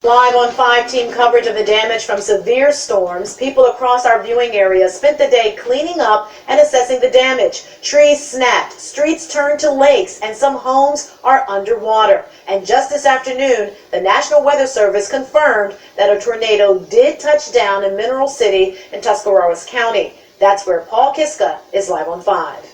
Live on 5 team coverage of the damage from severe storms. People across our viewing area spent the day cleaning up and assessing the damage. Trees snapped, streets turned to lakes, and some homes are underwater. And just this afternoon, the National Weather Service confirmed that a tornado did touch down in Mineral City in Tuscarawas County. That's where Paul Kiska is live on 5.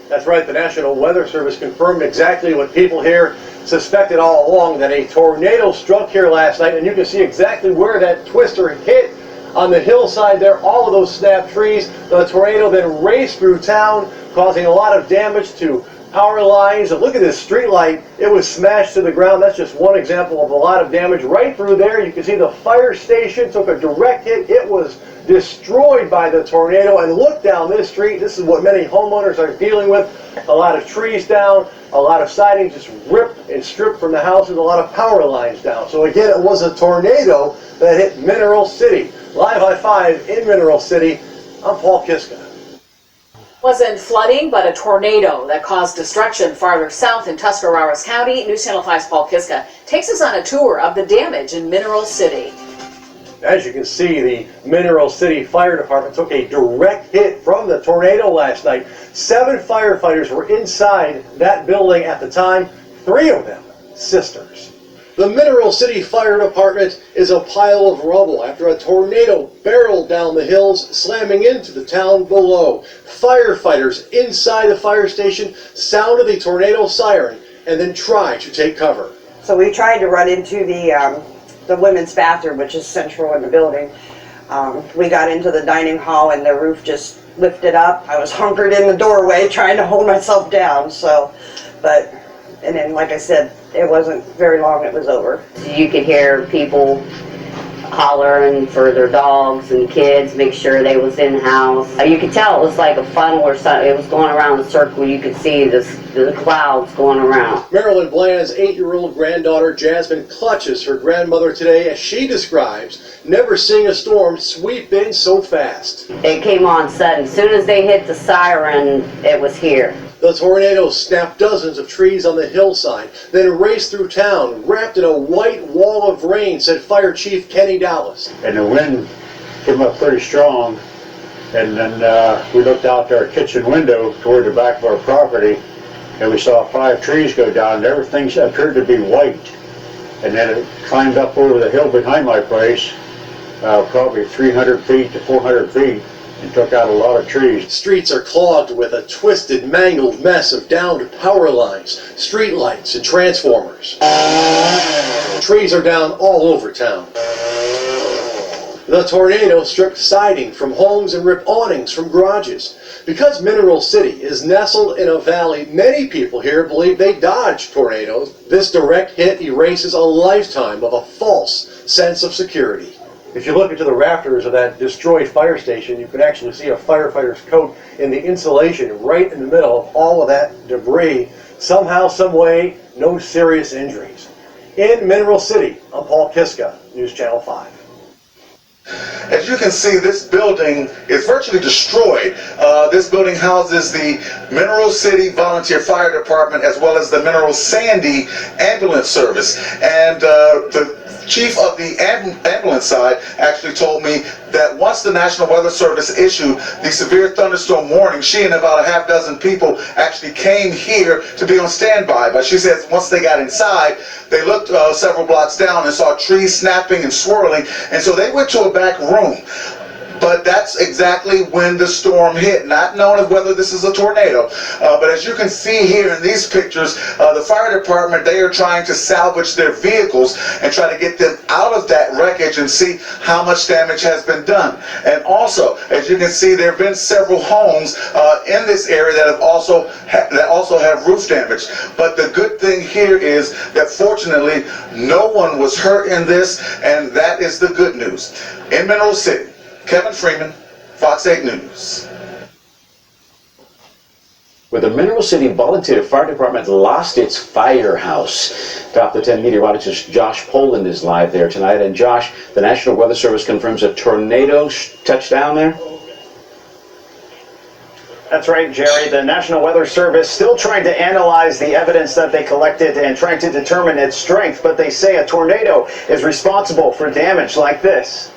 That's right, the National Weather Service confirmed exactly what people here suspected all along, that a tornado struck here last night, and you can see exactly where that twister hit on the hillside there, all of those snapped trees. The tornado then raced through town, causing a lot of damage to power lines. And look at this street light, it was smashed to the ground. That's just one example of a lot of damage right through there. You can see the fire station took a direct hit. It was destroyed by the tornado. And look down this street, this is what many homeowners are dealing with. A lot of trees down, a lot of siding just ripped and stripped from the houses, a lot of power lines down. So again, it was a tornado that hit Mineral City. Live high 5 in Mineral City, I'm Paul Kiska. Wasn't flooding, but a tornado that caused destruction farther south in Tuscarawas County. News Channel 5's Paul Kiska takes us on a tour of the damage in Mineral City. As you can see, the Mineral City Fire Department took a direct hit from the tornado last night. 7 firefighters were inside that building at the time, 3 of them sisters. The Mineral City Fire Department is a pile of rubble after a tornado barreled down the hills, slamming into the town below. Firefighters inside the fire station sounded the tornado siren and then tried to take cover. So we tried to run into the women's bathroom, which is central in the building. We got into the dining hall and the roof just lifted up. I was hunkered in the doorway trying to hold myself down. And then, like I said, it wasn't very long, it was over. You could hear people hollering for their dogs and kids, make sure they was in the house. You could tell it was like a funnel or something. It was going around the circle. You could see the clouds going around. Marilyn Bland's 8-year-old granddaughter Jasmine clutches her grandmother today as she describes never seeing a storm sweep in so fast. It came on sudden. As soon as they hit the siren, it was here. The tornado snapped dozens of trees on the hillside, then raced through town, wrapped in a white wall of rain, said Fire Chief Kenny Dallas. And the wind came up pretty strong, and then we looked out our kitchen window toward the back of our property, and we saw 5 trees go down, and everything appeared to be white. And then it climbed up over the hill behind my place, probably 300 feet to 400 feet. And took out a lot of trees. Streets are clogged with a twisted, mangled mess of downed power lines, street lights, and transformers. Trees are down all over town. The tornado stripped siding from homes and ripped awnings from garages. Because Mineral City is nestled in a valley, many people here believe they dodged tornadoes. This direct hit erases a lifetime of a false sense of security. If you look into the rafters of that destroyed fire station, you can actually see a firefighter's coat in the insulation right in the middle of all of that debris. Somehow, some way, no serious injuries. In Mineral City, I'm Paul Kiska, News Channel 5. As you can see, this building is virtually destroyed. This building houses the Mineral City Volunteer Fire Department as well as the Mineral Sandy Ambulance Service. And the chief of the ambulance side actually told me that once the National Weather Service issued the severe thunderstorm warning, she and about a half dozen people actually came here to be on standby. But she says once they got inside, they looked several blocks down and saw trees snapping and swirling, and so they went to a back room. But that's exactly when the storm hit, not knowing whether this is a tornado. But as you can see here in these pictures, the fire department, they are trying to salvage their vehicles and try to get them out of that wreckage and see how much damage has been done. And also, as you can see, there have been several homes in this area that also have roof damage. But the good thing here is that fortunately, no one was hurt in this, and that is the good news. In Mineral City, Kevin Freeman, Fox 8 News. Where the Mineral City Volunteer Fire Department lost its firehouse. Top the 10 meteorologist Josh Poland is live there tonight. And Josh, the National Weather Service confirms a tornado touchdown there? That's right, Jerry. The National Weather Service still trying to analyze the evidence that they collected and trying to determine its strength, but they say a tornado is responsible for damage like this.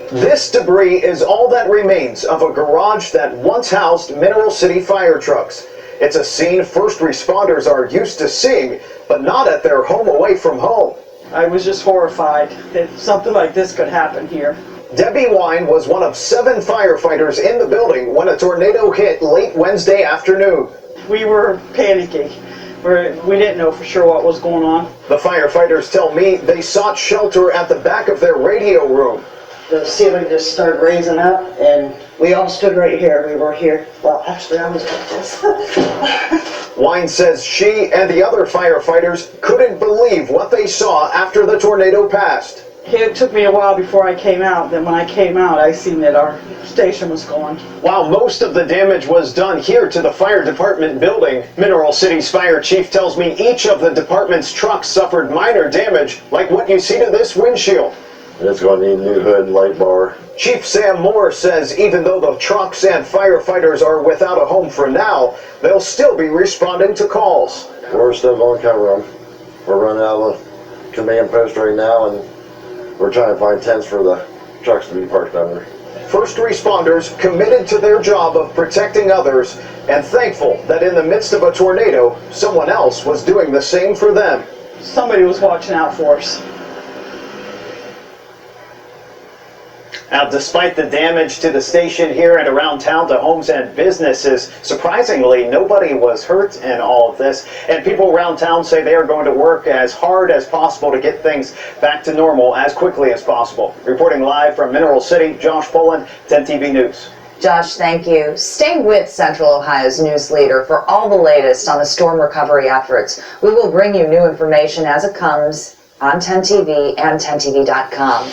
This debris is all that remains of a garage that once housed Mineral City fire trucks. It's a scene first responders are used to seeing, but not at their home away from home. I was just horrified that something like this could happen here. Debbie Wine was one of 7 firefighters in the building when a tornado hit late Wednesday afternoon. We were panicking. We didn't know for sure what was going on. The firefighters tell me they sought shelter at the back of their radio room. The ceiling just started raising up, and we all stood right here. We were here. Well, actually, I was like this. Wine says she and the other firefighters couldn't believe what they saw after the tornado passed. It took me a while before I came out. Then when I came out, I seen that our station was gone. While most of the damage was done here to the fire department building, Mineral City's fire chief tells me each of the department's trucks suffered minor damage, like what you see to this windshield. It's going to need a new hood and light bar. Chief Sam Moore says even though the trucks and firefighters are without a home for now, they'll still be responding to calls. We're still going to cover them. We're running out of the command post right now, and we're trying to find tents for the trucks to be parked under. First responders committed to their job of protecting others and thankful that in the midst of a tornado, someone else was doing the same for them. Somebody was watching out for us. Now, despite the damage to the station here and around town to homes and businesses, surprisingly, nobody was hurt in all of this. And people around town say they are going to work as hard as possible to get things back to normal as quickly as possible. Reporting live from Mineral City, Josh Poland, 10 TV News. Josh, thank you. Stay with Central Ohio's news leader for all the latest on the storm recovery efforts. We will bring you new information as it comes on 10 TV and 10TV.com.